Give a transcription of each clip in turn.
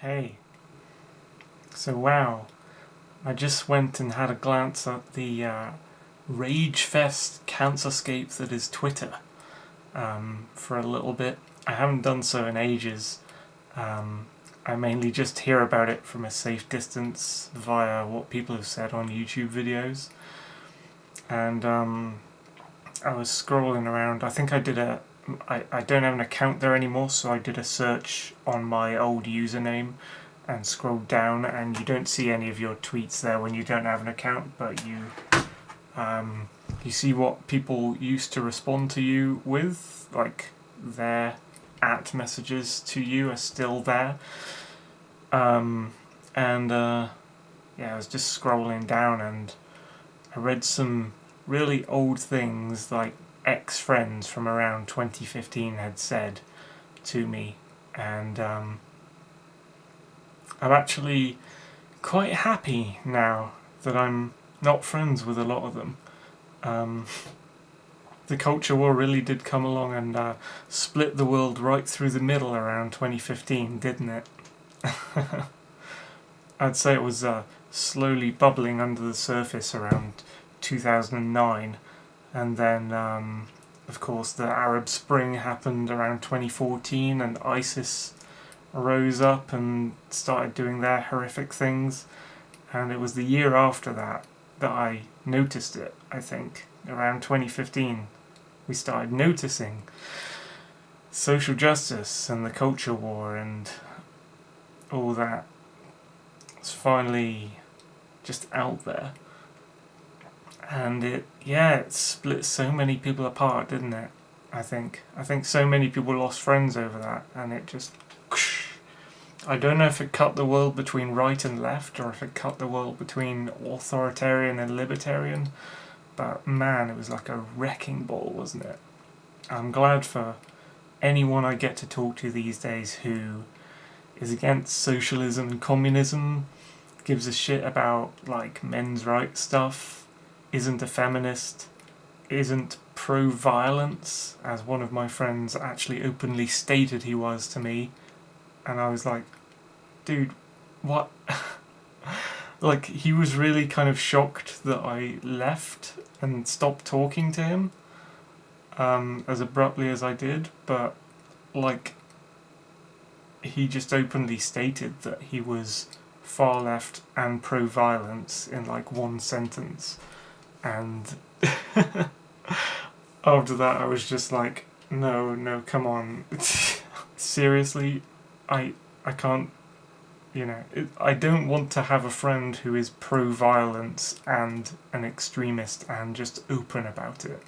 Hey, so wow, I just went and had a glance at the rage-fest cancerscape that is Twitter for a little bit. I haven't done so in ages. I mainly just hear about it from a safe distance via what people have said on YouTube videos. And I was scrolling around. I think I don't have an account there anymore, so I did a search on my old username and scrolled down, and you don't see any of your tweets there when you don't have an account, but you see what people used to respond to you with, like their messages to you are still there. I was just scrolling down and I read some really old things like ex-friends from around 2015 had said to me, and I'm actually quite happy now that I'm not friends with a lot of them. The culture war really did come along and split the world right through the middle around 2015, didn't it? I'd say it was slowly bubbling under the surface around 2009, and then of course the Arab Spring happened around 2014 and ISIS rose up and started doing their horrific things, and it was the year after that I noticed it. I think around 2015 we started noticing social justice and the culture war and all that. It's finally just out there, and it split so many people apart, didn't it? I think so many people lost friends over that, and it just, I don't know if it cut the world between right and left, or if it cut the world between authoritarian and libertarian, but man, it was like a wrecking ball, wasn't it? I'm glad for anyone I get to talk to these days who is against socialism and communism, gives a shit about like men's rights stuff, isn't a feminist, isn't pro-violence, as one of my friends actually openly stated he was to me, and I was like, dude, what? Like, he was really kind of shocked that I left and stopped talking to him as abruptly as I did, but like, he just openly stated that he was far left and pro-violence in like one sentence, and after that I was just like, no, come on. Seriously, I can't, I don't want to have a friend who is pro-violence and an extremist and just open about it.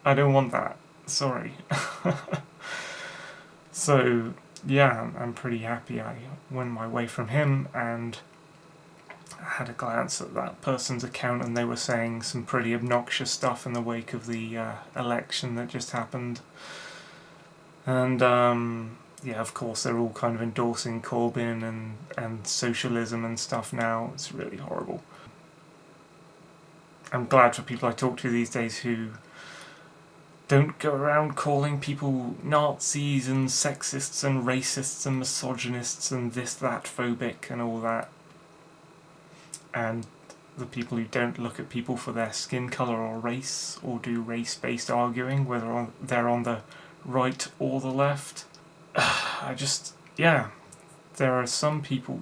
I don't want that, sorry. So yeah, I'm pretty happy I went my way from him, and I had a glance at that person's account and they were saying some pretty obnoxious stuff in the wake of the election that just happened. And of course they're all kind of endorsing Corbyn and socialism and stuff now. It's really horrible. I'm glad for people I talk to these days who don't go around calling people Nazis and sexists and racists and misogynists and this, that, phobic and all that. And the people who don't look at people for their skin colour or race, or do race-based arguing, whether they're on the right or the left. There are some people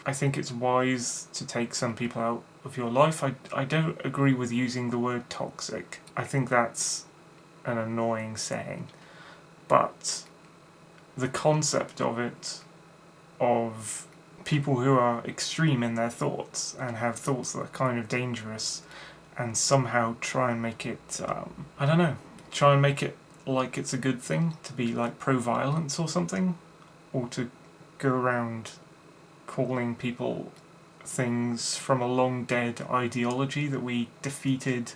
I think it's wise to take some people out of your life. I don't agree with using the word toxic. I think that's an annoying saying, but the concept of it, of people who are extreme in their thoughts and have thoughts that are kind of dangerous and somehow try and make it try and make it like it's a good thing to be like pro-violence or something, or to go around calling people things from a long dead ideology that we defeated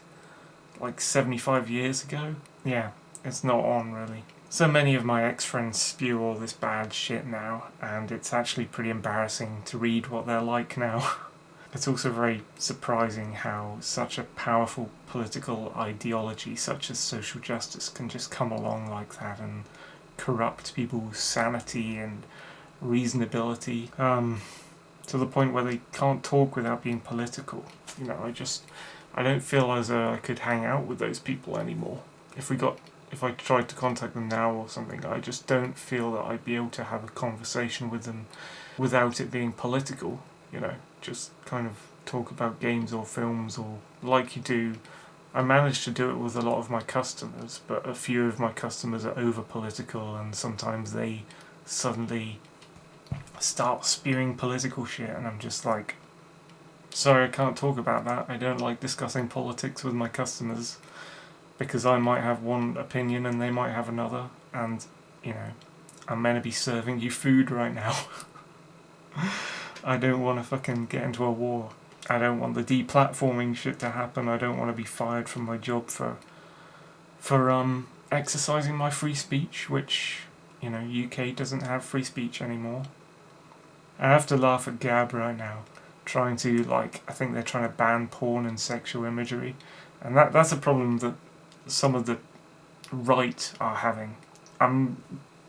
like 75 years ago. Yeah, it's not on, really. So many of my ex-friends spew all this bad shit now, and it's actually pretty embarrassing to read what they're like now. It's also very surprising how such a powerful political ideology such as social justice can just come along like that and corrupt people's sanity and reasonability, to the point where they can't talk without being political. You know, I don't feel as though I could hang out with those people anymore. If I tried to contact them now or something, I just don't feel that I'd be able to have a conversation with them without it being political, you know, just kind of talk about games or films or like you do. I managed to do it with a lot of my customers, but a few of my customers are over political, and sometimes they suddenly start spewing political shit, and I'm just like, sorry, I can't talk about that. I don't like discussing politics with my customers, because I might have one opinion and they might have another, and, you know, I'm meant to be serving you food right now. I don't want to fucking get into a war. I don't want the deplatforming shit to happen. I don't want to be fired from my job for exercising my free speech, which, you know, UK doesn't have free speech anymore. I have to laugh at Gab right now, trying to, like, I think they're trying to ban porn and sexual imagery, and that's a problem that some of the right are having. I'm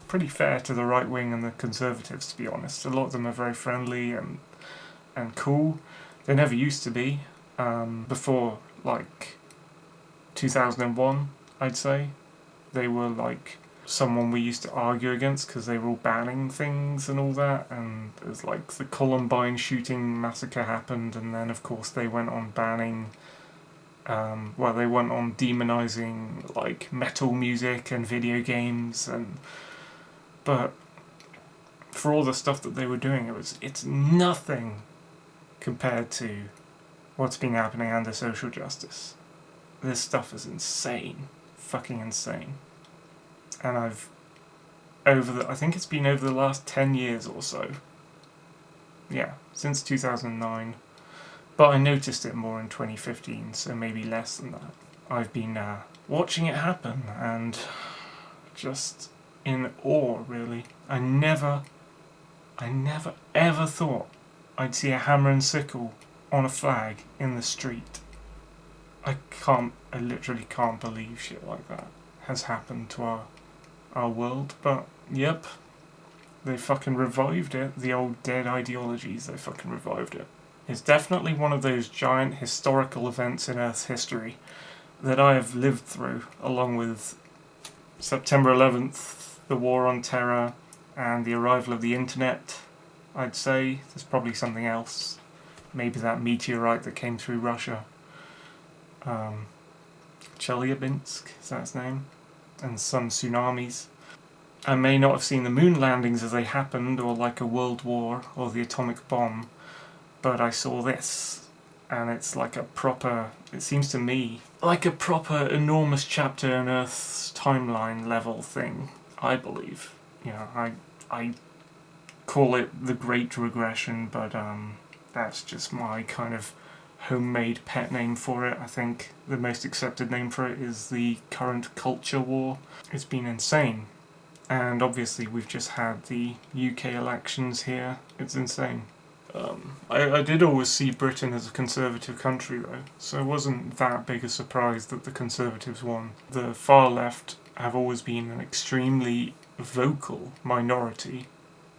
pretty fair to the right wing and the conservatives, to be honest. A lot of them are very friendly and cool. They never used to be. Before, like, 2001, I'd say. They were, like, someone we used to argue against because they were all banning things and all that, and it was like the Columbine shooting massacre happened, and then, of course, they went on banning... they went on demonising, like, metal music and video games, but for all the stuff that they were doing, it's nothing compared to what's been happening under social justice. This stuff is insane. Fucking insane. And I think it's been over the last 10 years or so. Yeah, since 2009. But I noticed it more in 2015, so maybe less than that. I've been watching it happen and just in awe, really. I never ever thought I'd see a hammer and sickle on a flag in the street. I literally can't believe shit like that has happened to our world, but yep, they fucking revived it. The old dead ideologies, they fucking revived it. It's definitely one of those giant historical events in Earth's history that I have lived through, along with September 11th, the War on Terror, and the arrival of the internet. I'd say there's probably something else. Maybe that meteorite that came through Russia. Chelyabinsk, is that its name? And some tsunamis. I may not have seen the moon landings as they happened, or like a world war, or the atomic bomb, but I saw this, and it's like it seems to me, like a proper enormous chapter in Earth's timeline level thing, I believe. You know, I call it the Great Regression, but that's just my kind of homemade pet name for it. I think the most accepted name for it is the current culture war. It's been insane. And obviously we've just had the UK elections here. It's insane. I did always see Britain as a conservative country though, so it wasn't that big a surprise that the Conservatives won. The far left have always been an extremely vocal minority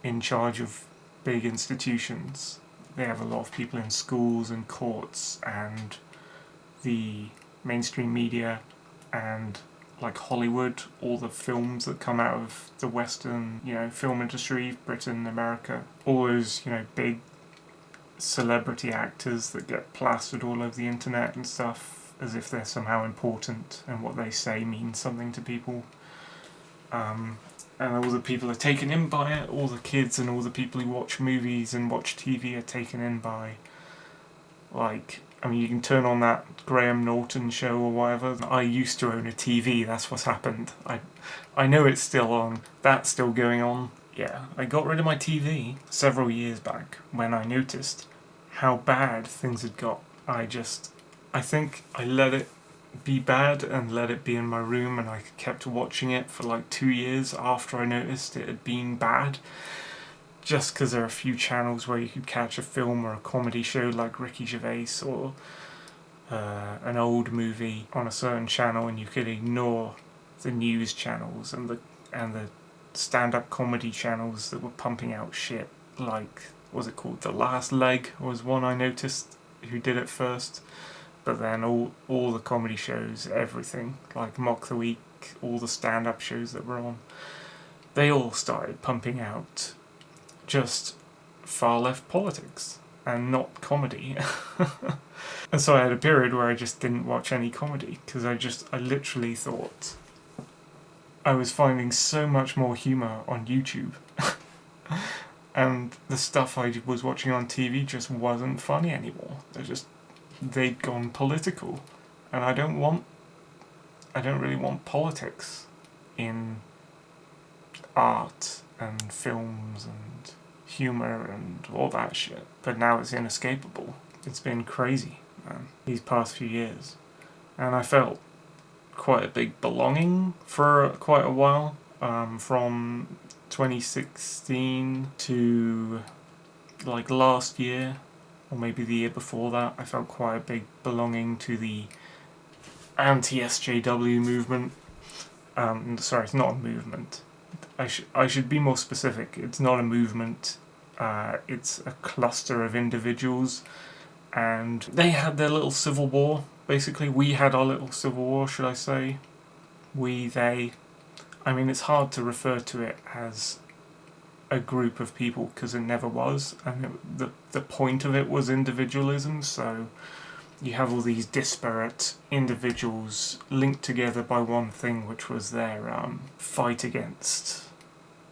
in charge of big institutions. They have a lot of people in schools and courts and the mainstream media and like Hollywood, all the films that come out of the Western, you know, film industry, Britain, America, all those, you know, big celebrity actors that get plastered all over the internet and stuff as if they're somehow important and what they say means something to people. And all the people are taken in by it, all the kids and all the people who watch movies and watch TV are taken in by, like, I mean, you can turn on that Graham Norton show or whatever. I used to own a TV, that's what's happened. I know it's still on, that's still going on. Yeah, I got rid of my TV several years back when I noticed how bad things had got. I think I let it be bad and let it be in my room, and I kept watching it for like 2 years after I noticed it had been bad. Just because there are a few channels where you could catch a film or a comedy show like Ricky Gervais or an old movie on a certain channel, and you could ignore the news channels and the stand-up comedy channels that were pumping out shit, like, what was it called? The Last Leg was one I noticed who did it first. But then all the comedy shows, everything, like Mock the Week, all the stand-up shows that were on, they all started pumping out just far-left politics and not comedy. And so I had a period where I just didn't watch any comedy, because I literally thought I was finding so much more humour on YouTube. And the stuff I was watching on TV just wasn't funny anymore. They'd gone political. And I don't really want politics in art and films and humour and all that shit. But now it's inescapable. It's been crazy, man, these past few years. And I felt quite a big belonging for quite a while, from 2016 to like last year, or maybe the year before that. I felt quite a big belonging to the Anti-SJW movement. Sorry, it's not a movement. I should be more specific. It's not a movement. It's a cluster of individuals, and they had their little civil war. Basically, we had our little civil war, should I say? We, they. I mean, it's hard to refer to it as a group of people because it never was, and the point of it was individualism. So you have all these disparate individuals linked together by one thing, which was their fight against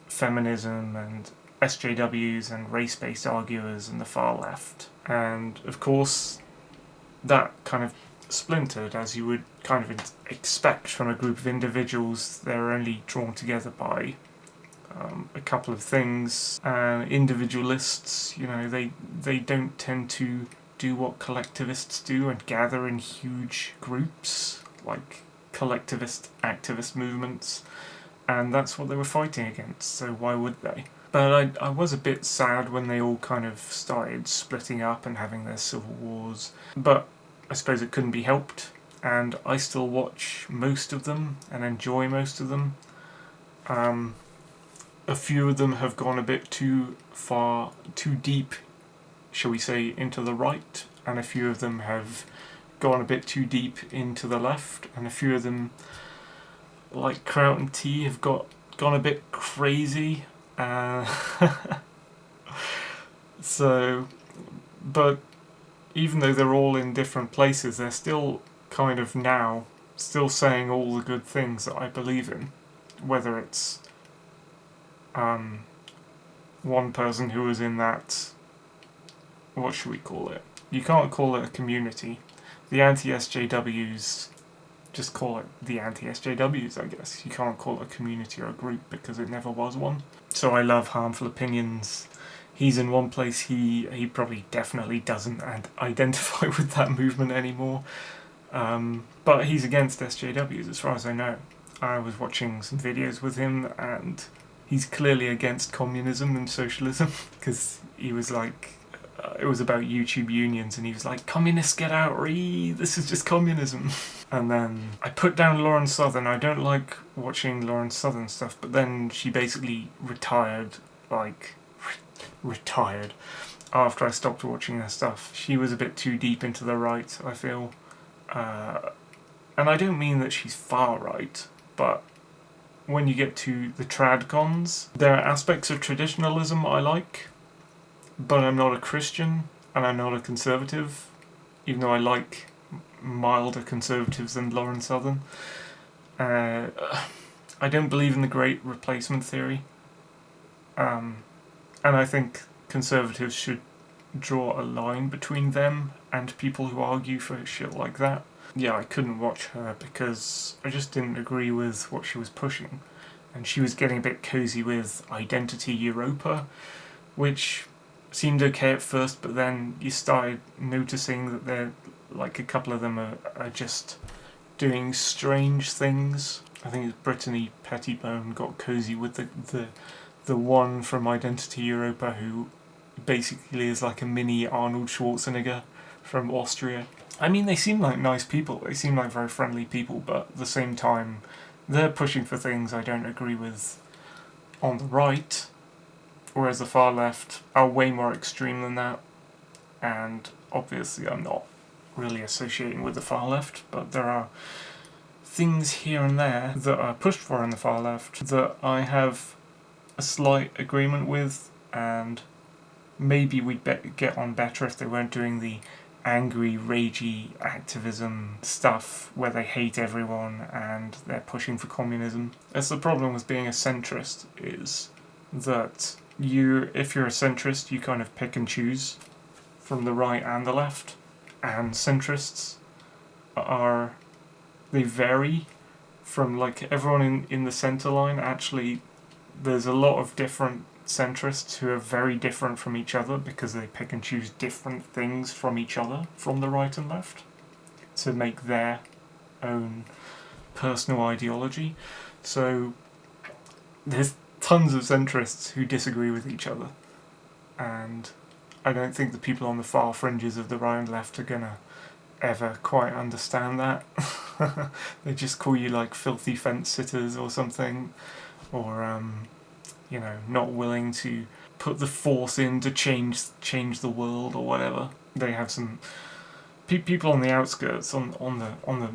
feminism and SJWs and race-based arguers and the far left. And of course that kind of splintered, as you would kind of expect from a group of individuals. They're only drawn together by a couple of things. Individualists, they don't tend to do what collectivists do and gather in huge groups like collectivist activist movements, and that's what they were fighting against, so why would they? But I was a bit sad when they all kind of started splitting up and having their civil wars, but I suppose it couldn't be helped, and I still watch most of them and enjoy most of them. A few of them have gone a bit too deep, shall we say, into the right, and a few of them have gone a bit too deep into the left, and a few of them, like Kraut and T, have gone a bit crazy. So, but even though they're all in different places, they're still kind of now still saying all the good things that I believe in, whether it's one person who was in that, what should we call it? You can't call it a community. The Anti-SJWs, just call it the Anti-SJWs, I guess. You can't call it a community or a group because it never was one. So I love Harmful Opinions. He's in one place, he probably definitely doesn't identify with that movement anymore. But he's against SJWs as far as I know. I was watching some videos with him and he's clearly against communism and socialism, because he was like, it was about YouTube unions, and he was like, communists get out, this is just communism. And then I put down Lauren Southern. I don't like watching Lauren Southern stuff, but then she basically retired after I stopped watching her stuff. She was a bit too deep into the right, I feel. And I don't mean that she's far right, but when you get to the tradcons, there are aspects of traditionalism I like, but I'm not a Christian, and I'm not a conservative, even though I like milder conservatives than Lauren Southern. I don't believe in the Great Replacement theory, and I think conservatives should draw a line between them and people who argue for shit like that. Yeah, I couldn't watch her because I just didn't agree with what she was pushing, and she was getting a bit cozy with Identity Europa, which seemed okay at first, but then you started noticing that they're like, a couple of them are just doing strange things. I think it's Brittany Pettibone got cozy with the one from Identity Europa who basically is like a mini Arnold Schwarzenegger from Austria. I mean, they seem like nice people, they seem like very friendly people, but at the same time, they're pushing for things I don't agree with on the right, whereas the far left are way more extreme than that. And obviously I'm not really associating with the far left, but there are things here and there that are pushed for in the far left that I have a slight agreement with, and maybe we'd get on better if they weren't doing the angry, ragey activism stuff where they hate everyone and they're pushing for communism. That's the problem with being a centrist, is that if you're a centrist, you kind of pick and choose from the right and the left. And centrists they vary from, like, everyone in the centre line. Actually, there's a lot of different centrists who are very different from each other because they pick and choose different things from each other, from the right and left, to make their own personal ideology. So there's tons of centrists who disagree with each other, and I don't think the people on the far fringes of the right and left are gonna ever quite understand that. They just call you like filthy fence sitters or something, or not willing to put the force in to change the world or whatever. They have some people on the outskirts, on the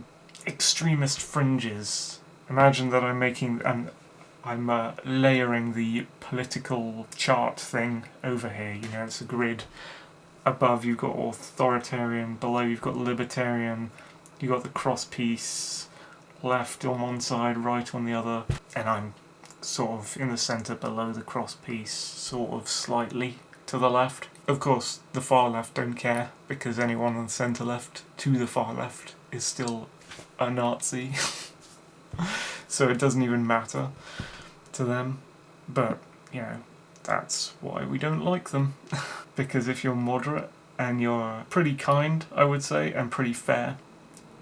extremist fringes. Imagine that I'm layering the political chart thing over here. It's a grid. Above you've got authoritarian, below you've got libertarian, you've got the cross piece, left on one side, right on the other, and I'm sort of in the centre below the cross piece, sort of slightly to the left. Of course, the far left don't care, because anyone on the centre left to the far left is still a Nazi. So it doesn't even matter to them. But, that's why we don't like them. Because if you're moderate and you're pretty kind, I would say, and pretty fair,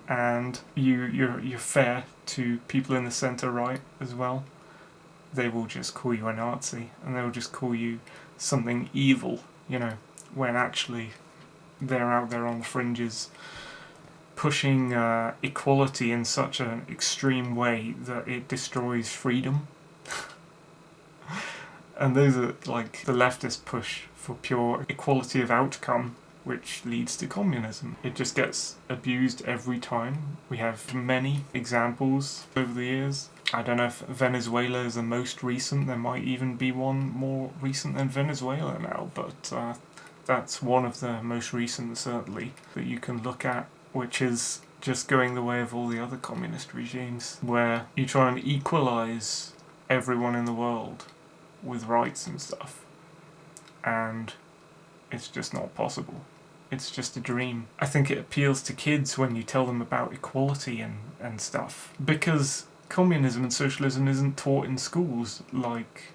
and you're fair to people in the centre right as well, they will just call you a Nazi, and they will just call you something evil, when actually they're out there on the fringes pushing equality in such an extreme way that it destroys freedom. And those are like the leftist push for pure equality of outcome, which leads to communism. It just gets abused every time. We have many examples over the years. I don't know if Venezuela is the most recent. There might even be one more recent than Venezuela now, but that's one of the most recent, certainly, that you can look at, which is just going the way of all the other communist regimes, where you try and equalise everyone in the world with rights and stuff, and it's just not possible. It's just a dream. I think it appeals to kids when you tell them about equality and stuff, because communism and socialism isn't taught in schools like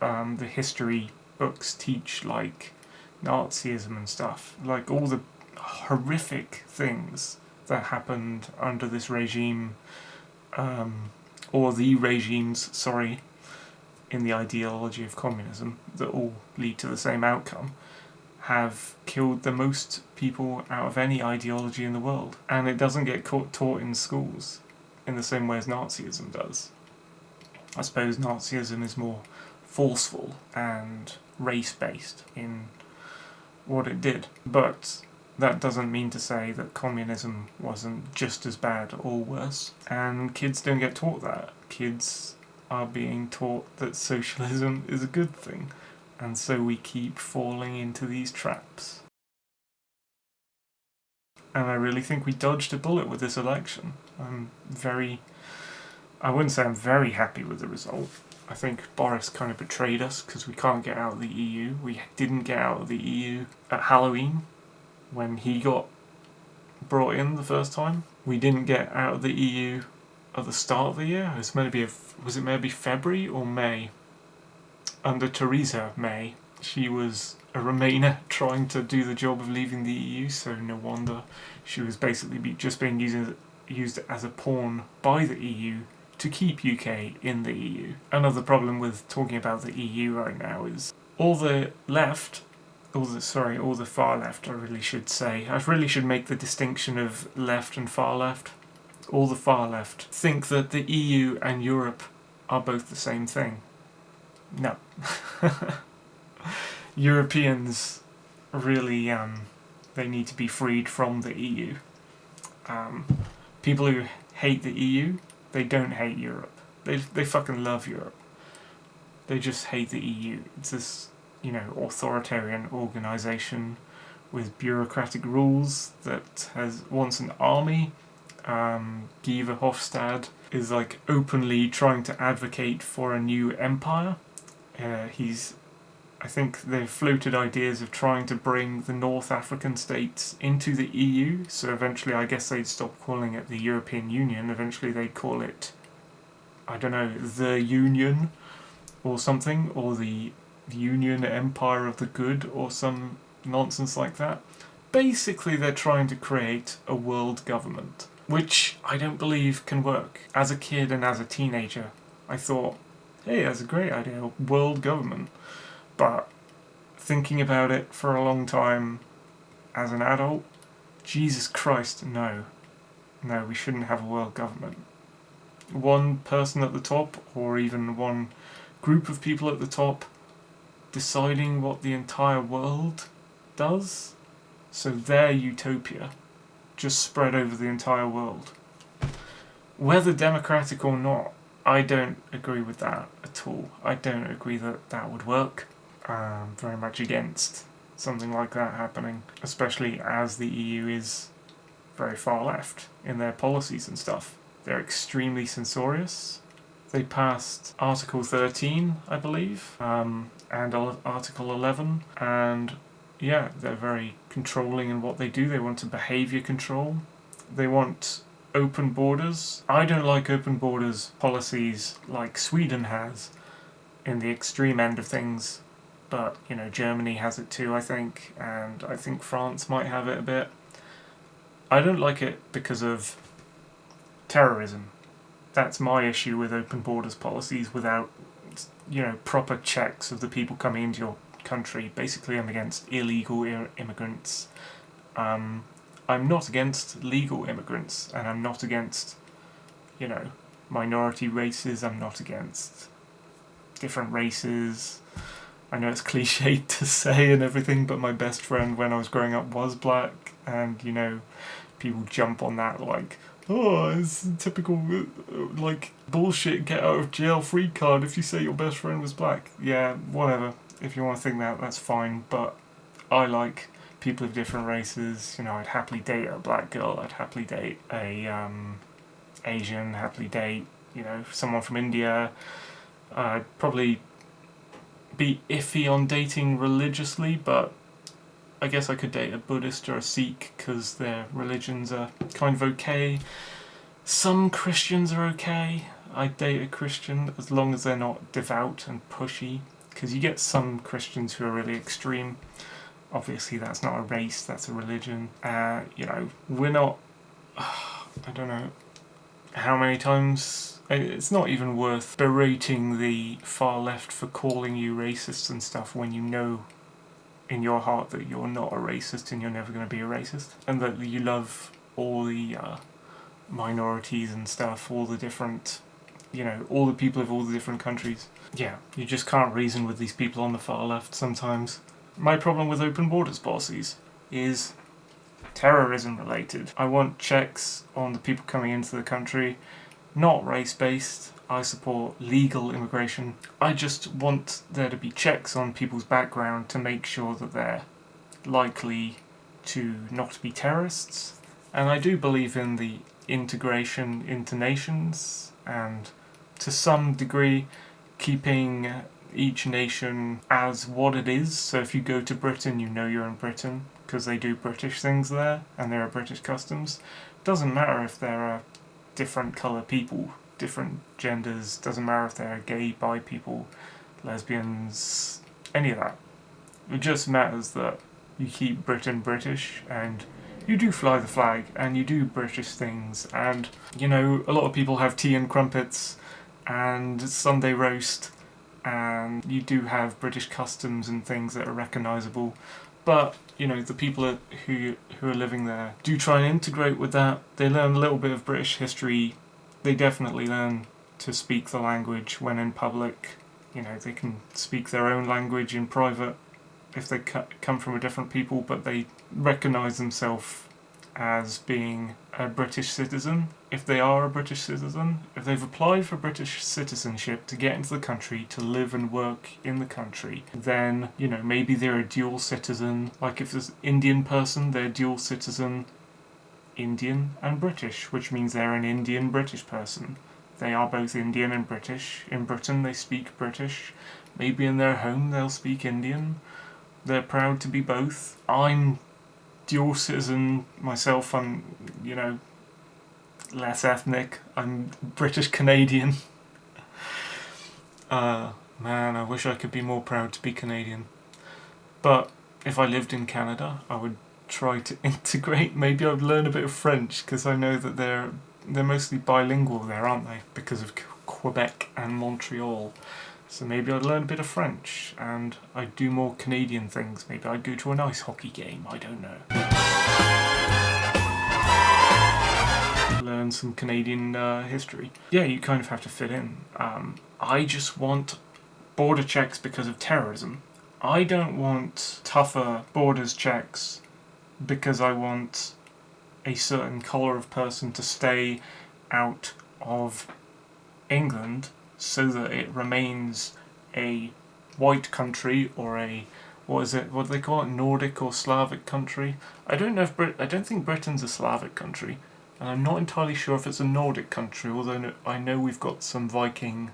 the history books teach, like Nazism and stuff, like all the horrific things that happened under this regime, or the regimes, sorry, in the ideology of communism, that all lead to the same outcome, have killed the most people out of any ideology in the world. And it doesn't get taught in schools in the same way as Nazism does. I suppose Nazism is more forceful and race-based in what it did. But that doesn't mean to say that communism wasn't just as bad or worse. And kids don't get taught that. Kids are being taught that socialism is a good thing, and so we keep falling into these traps. And I really think we dodged a bullet with this election. I wouldn't say I'm very happy with the result. I think Boris kind of betrayed us because we can't get out of the EU. We didn't get out of the EU at Halloween when he got brought in the first time. We didn't get out of the EU at the start of the year. It was meant to be was it maybe February or May? Under Theresa May, she was a Remainer trying to do the job of leaving the EU, so no wonder she was basically just being used as a pawn by the EU to keep UK in the EU. Another problem with talking about the EU right now is all the far left, I really should say. I really should make the distinction of left and far left. All the far left think that the EU and Europe are both the same thing. No. Europeans really, they need to be freed from the EU. People who hate the EU, they don't hate Europe. They fucking love Europe. They just hate the EU. It's this, authoritarian organisation with bureaucratic rules that wants an army. Guy Verhofstadt is like openly trying to advocate for a new empire. I think they've floated ideas of trying to bring the North African states into the EU, so eventually I guess they'd stop calling it the European Union, eventually they'd call it, I don't know, the Union or something, or the Union Empire of the Good or some nonsense like that. Basically they're trying to create a world government, which I don't believe can work. As a kid and as a teenager, I thought, hey, that's a great idea, world government. But thinking about it for a long time as an adult, Jesus Christ, no. No, we shouldn't have a world government. One person at the top, or even one group of people at the top, deciding what the entire world does, so their utopia just spread over the entire world. Whether democratic or not, I don't agree with that at all. I don't agree that that would work. Very much against something like that happening, especially as the EU is very far left in their policies and stuff. They're extremely censorious. They passed Article 13, I believe, and Article 11, and yeah, they're very controlling in what they do. They want to behaviour control. They want open borders. I don't like open borders policies like Sweden has in the extreme end of things, but Germany has it too, I think, and I think France might have it a bit. I don't like it because of terrorism. That's my issue with open borders policies without proper checks of the people coming into your country. Basically, I'm against illegal immigrants. I'm not against legal immigrants, and I'm not against minority races. I'm not against different races. I know it's cliched to say and everything, but my best friend when I was growing up was black, and people jump on that like, oh, it's typical like bullshit get out of jail free card if you say your best friend was black. Yeah, whatever. If you want to think that, that's fine, but I like people of different races. I'd happily date a black girl, I'd happily date a Asian, happily date someone from India. I'd probably be iffy on dating religiously, but I guess I could date a Buddhist or a Sikh because their religions are kind of okay. Some Christians are okay. I'd date a Christian as long as they're not devout and pushy, because you get some Christians who are really extreme. Obviously that's not a race, that's a religion. We're not, I don't know how many times, it's not even worth berating the far left for calling you racist and stuff when you know in your heart that you're not a racist and you're never going to be a racist, and that you love all the minorities and stuff, all the different, all the people of all the different countries. Yeah, you just can't reason with these people on the far left sometimes. My problem with open borders policies is terrorism related. I want checks on the people coming into the country, not race-based. I support legal immigration. I just want there to be checks on people's background to make sure that they're likely to not be terrorists. And I do believe in the integration into nations, and to some degree keeping each nation as what it is. So if you go to Britain, you're in Britain because they do British things there and there are British customs. Doesn't matter if there are different colour people, different genders, doesn't matter if they're gay, bi people, lesbians, any of that. It just matters that you keep Britain British, and you do fly the flag, and you do British things, and a lot of people have tea and crumpets and Sunday roast, and you do have British customs and things that are recognisable, but the people who are living there do try and integrate with that. They learn a little bit of British history. They definitely learn to speak the language when in public. you know, they can speak their own language in private if they come from a different people, but they recognise themselves as being a British citizen. If they are a British citizen, if they've applied for British citizenship to get into the country, to live and work in the country, then, you know, maybe they're a dual citizen. Like if there's an Indian person, they're dual citizen Indian and British, which means they're an Indian British person. They are both Indian and British. In Britain they speak British. Maybe in their home they'll speak Indian. They're proud to be both. I'm dual citizen myself. I'm, you know, less ethnic. I'm British Canadian. Man, I wish I could be more proud to be Canadian. But if I lived in Canada, I would try to integrate. Maybe I'd learn a bit of French, because I know that they're mostly bilingual there, aren't they? Because of Quebec and Montreal. So maybe I'd learn a bit of French, and I'd do more Canadian things. Maybe I'd go to an ice hockey game, I don't know. Learn some Canadian history. Yeah, you kind of have to fit in. I just want border checks because of terrorism. I don't want tougher borders checks because I want a certain colour of person to stay out of England so that it remains a white country, or a, what do they call it, Nordic or Slavic country? I don't think Britain's a Slavic country, and I'm not entirely sure if it's a Nordic country, although I know we've got some Viking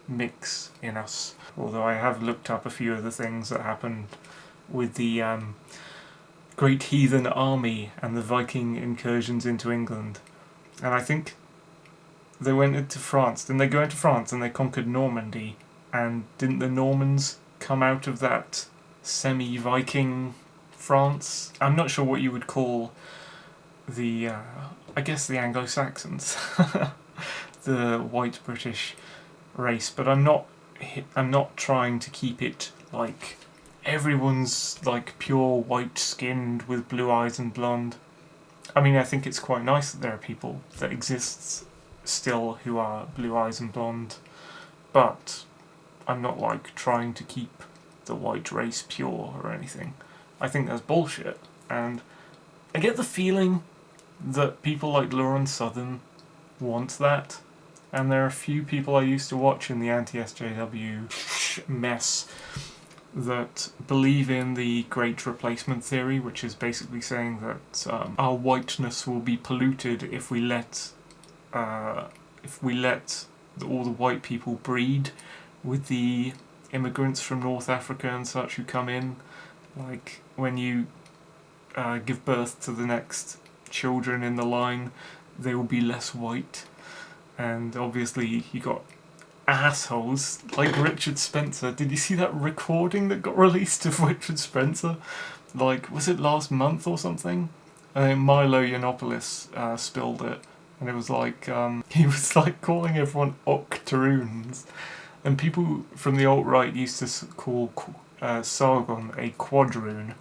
mix in us. Although I have looked up a few of the things that happened with the Great Heathen Army and the Viking incursions into England. And I think they went into France. Didn't they go into France and they conquered Normandy? And didn't the Normans come out of that semi-Viking France? I'm not sure what you would call the, I guess the Anglo-Saxons, the white British race. But I'm not trying to keep it like everyone's like pure white-skinned with blue eyes and blonde. I mean, I think it's quite nice that there are people that exist still who are blue eyes and blonde, but I'm not like trying to keep the white race pure or anything. I think that's bullshit, and I get the feeling that people like Lauren Southern want that, and there are a few people I used to watch in the anti-SJW mess that believe in the Great Replacement theory, which is basically saying that our whiteness will be polluted if we let all the white people breed with the immigrants from North Africa and such who come in. Like when you give birth to the next children in the line, they will be less white. And obviously you got assholes like Richard Spencer. Did you see that recording that got released of Richard Spencer? Like, was it last month or something? Milo Yiannopoulos spilled it, and it was like he was like calling everyone octoroons, and people from the alt-right used to call Sargon a quadroon,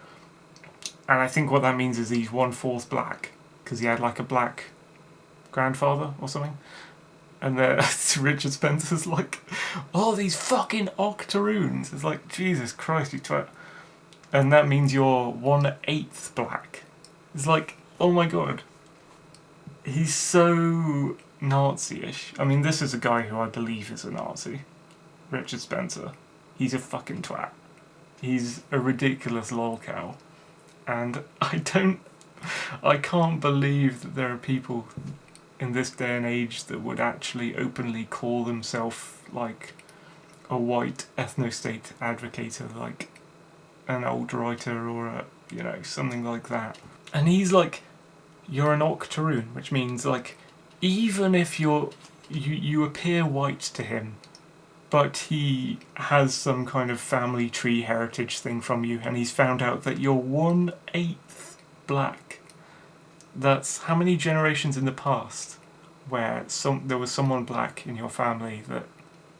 and I think what that means is he's 1/4 black because he had like a black grandfather or something. And Richard Spencer's like, oh, these fucking octoroons. It's like, Jesus Christ, you twat. And that means you're 1/8 black. It's like, oh my god. He's so Nazi-ish. I mean, this is a guy who I believe is a Nazi. Richard Spencer. He's a fucking twat. He's a ridiculous lolcow. And I can't believe that there are people in this day and age that would actually openly call themselves like a white ethno-state advocator, like an alt-righter or a, you know, something like that. And he's like, you're an octoroon, which means like, even if you appear white to him, but he has some kind of family tree heritage thing from you, and he's found out that you're 1/8 black. That's how many generations in the past where there was someone black in your family that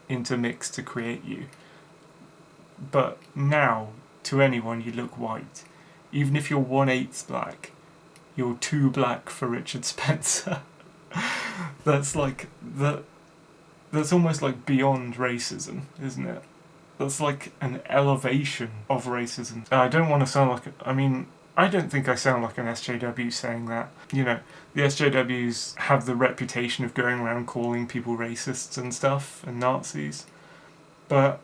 intermixed to create you. But now, to anyone, you look white. Even if you're 1/8 black, you're too black for Richard Spencer. That's like that's almost like beyond racism, isn't it? That's like an elevation of racism. I don't want to sound like... I don't think I sound like an SJW saying that. You know, the SJWs have the reputation of going around calling people racists and stuff, and Nazis. But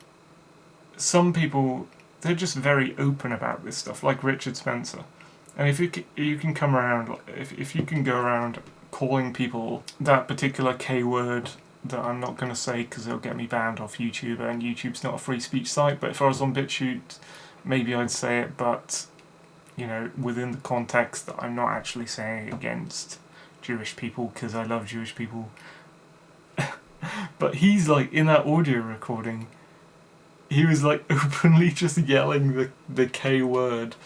some people, they're just very open about this stuff, like Richard Spencer. And if you can come around, if you can go around calling people that particular K word that I'm not going to say because it'll get me banned off YouTube, and YouTube's not a free speech site, but if I was on BitChute, maybe I'd say it, but, you know, within the context that I'm not actually saying it against Jewish people because I love Jewish people. But he's like, in that audio recording, he was like openly just yelling the K word.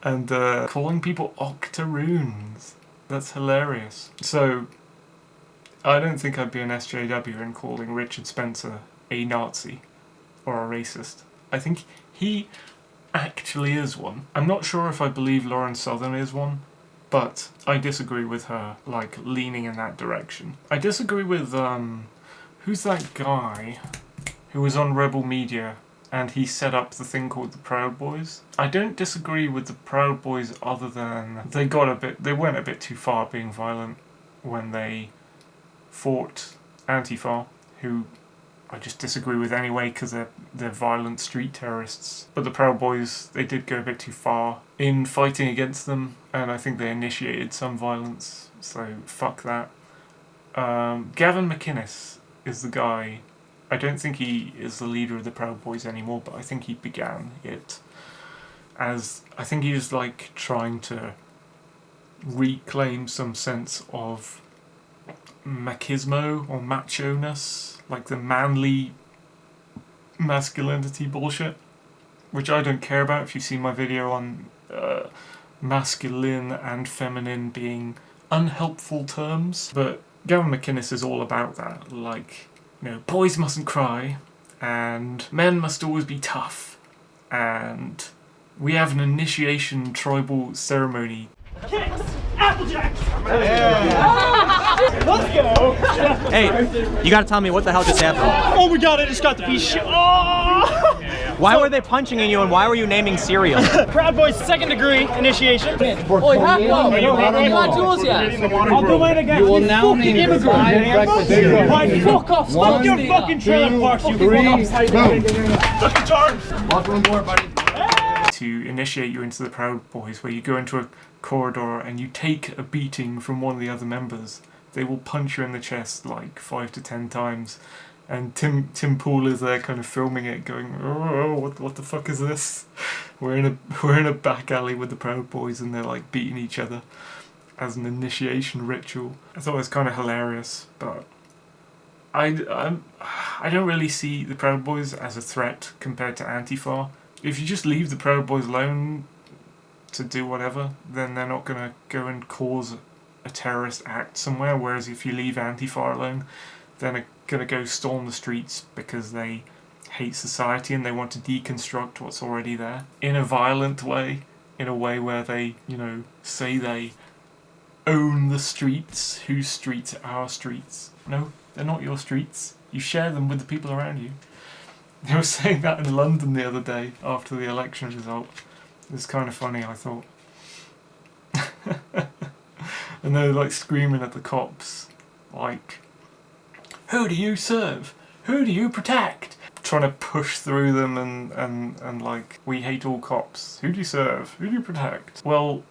And calling people octoroons. That's hilarious. So, I don't think I'd be an SJW in calling Richard Spencer a Nazi or a racist. I think he actually is one. I'm not sure if I believe Lauren Southern is one, but I disagree with her, like, leaning in that direction. I disagree with, who's that guy who was on Rebel Media and he set up the thing called the Proud Boys? I don't disagree with the Proud Boys other than they went a bit too far being violent when they fought Antifa, who I just disagree with anyway because they're violent street terrorists. But the Proud Boys, they did go a bit too far in fighting against them, and I think they initiated some violence, so fuck that. Gavin McInnes is the guy. I don't think he is the leader of the Proud Boys anymore, but I think he began it as... I think he was like trying to reclaim some sense of machismo or macho-ness, like the manly masculinity bullshit, which I don't care about. If you've seen my video on masculine and feminine being unhelpful terms, but Gavin McInnes is all about that, like, you know, boys mustn't cry, and men must always be tough, and we have an initiation tribal ceremony. Kicks! Applejack! Yeah. Let's go! Hey, you gotta tell me what the hell just happened. Oh my god, I just got the piece of shit. Oh! Why were they punching in you and why were you naming cereal? Proud Boys second degree initiation. Oh, you have to. You got tools yet. I'll do it again. You will now name the 5 breakfast cereals. Fuck off! Stop your fucking trailer parks, you fuck off! Look at Charles! Welcome aboard, buddy. To initiate you into the Proud Boys, where you go into a corridor and you take a beating from one of the other members. They will punch you in the chest like 5 to 10 times. And Tim Pool is there kind of filming it, going, oh, what the fuck is this? We're in a back alley with the Proud Boys and they're like beating each other as an initiation ritual. I thought it was kind of hilarious, but I don't really see the Proud Boys as a threat compared to Antifa. If you just leave the Proud Boys alone to do whatever, then they're not going to go and cause a terrorist act somewhere, whereas if you leave Antifa alone, then they're going to go storm the streets because they hate society and they want to deconstruct what's already there in a violent way, in a way where they, you know, say they own the streets. Whose streets are our streets? No, they're not your streets. You share them with the people around you. They were saying that in London the other day after the election result. It was kind of funny, I thought. And they were like screaming at the cops, like, who do you serve? Who do you protect? Trying to push through them and like, we hate all cops. Who do you serve? Who do you protect? Well,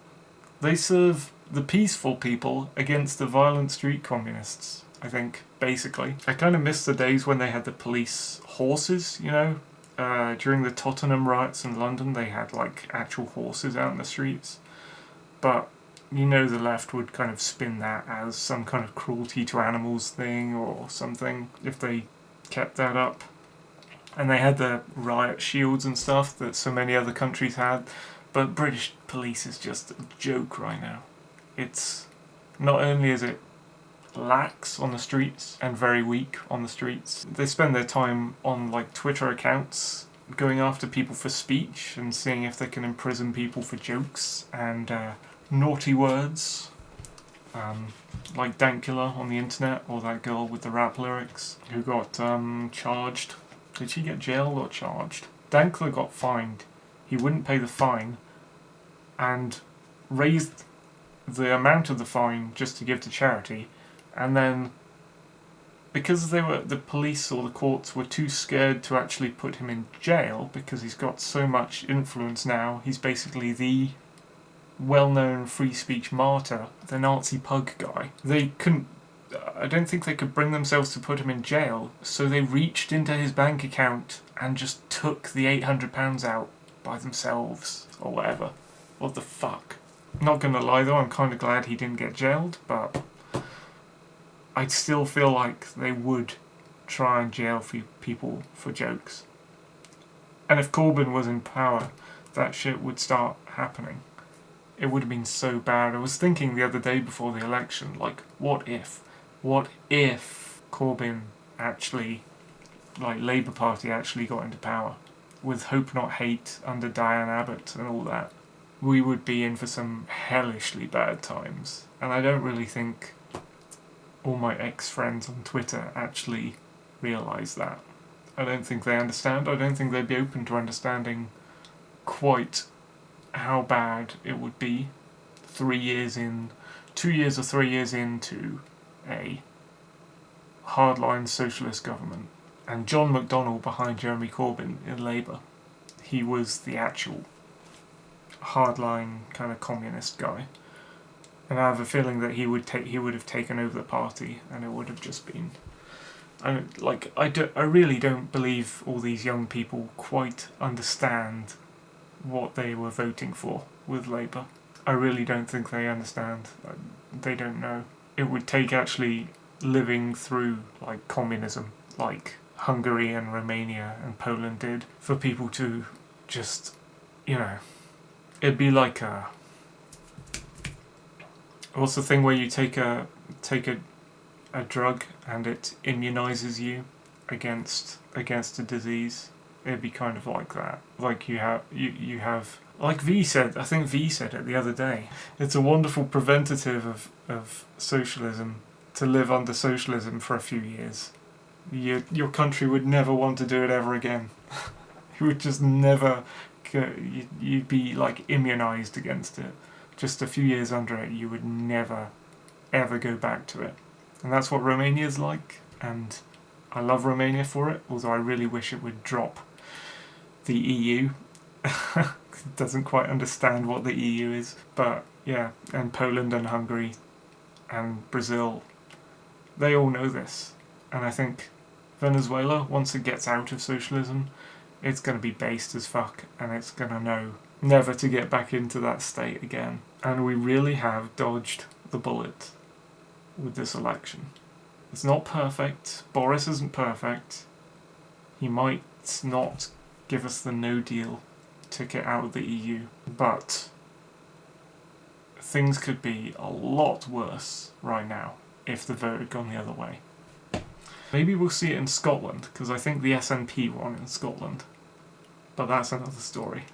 they serve the peaceful people against the violent street communists, I think, basically. I kind of miss the days when they had the police horses, you know? During the Tottenham riots in London, they had like actual horses out in the streets. But you know the left would kind of spin that as some kind of cruelty to animals thing or something if they kept that up. And they had the riot shields and stuff that so many other countries had. But British police is just a joke right now. It's not only is it lax on the streets and very weak on the streets, they spend their time on like Twitter accounts going after people for speech and seeing if they can imprison people for jokes and naughty words, like Dankula on the internet, or that girl with the rap lyrics who got charged Did she get jailed or charged? Dankler got fined. He wouldn't pay the fine and raised the amount of the fine just to give to charity, and then because the police or the courts were too scared to actually put him in jail because he's got so much influence now, he's basically the well-known free speech martyr, the Nazi pug guy. I don't think they could bring themselves to put him in jail, so they reached into his bank account and just took the £800 out by themselves, or whatever. What the fuck? Not gonna lie though, I'm kind of glad he didn't get jailed, but I'd still feel like they would try and jail people for jokes. And if Corbyn was in power, that shit would start happening. It would have been so bad. I was thinking the other day before the election, like, what if Corbyn actually, like, Labour Party actually got into power, with Hope Not Hate under Diane Abbott and all that? We would be in for some hellishly bad times. And I don't really think all my ex-friends on Twitter actually realise that. I don't think they understand. I don't think they'd be open to understanding quite how bad it would be 2 years or 3 years into a hardline socialist government. And John McDonnell behind Jeremy Corbyn in Labour, he was the actual hardline kind of communist guy. And I have a feeling that he would have taken over the party, and it would have just been. I really don't believe all these young people quite understand what they were voting for with Labour. I really don't think they understand. They don't know. It would take actually living through like communism, like Hungary and Romania and Poland did, for people to just, it'd be like what's the thing where you take a drug and it immunizes you against a disease? It'd be kind of like that. Like you have like V said, I think V said it the other day. It's a wonderful preventative of socialism to live under socialism for a few years. Your country would never want to do it ever again. You would just never. You'd be like immunized against it. Just a few years under it, you would never, ever go back to it. And that's what Romania's like, and I love Romania for it, although I really wish it would drop the EU. It doesn't quite understand what the EU is, but yeah, and Poland and Hungary and Brazil, they all know this. And I think Venezuela, once it gets out of socialism, it's going to be based as fuck, and it's going to know never to get back into that state again. And we really have dodged the bullet with this election. It's not perfect. Boris isn't perfect. He might not give us the no deal ticket out of the EU, but things could be a lot worse right now if the vote had gone the other way. Maybe we'll see it in Scotland, because I think the SNP won in Scotland. But that's another story.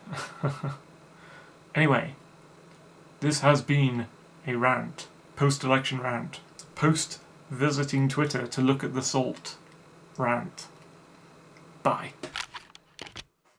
Anyway, this has been a rant. Post-election rant. Post-visiting Twitter to look at the salt rant. Bye.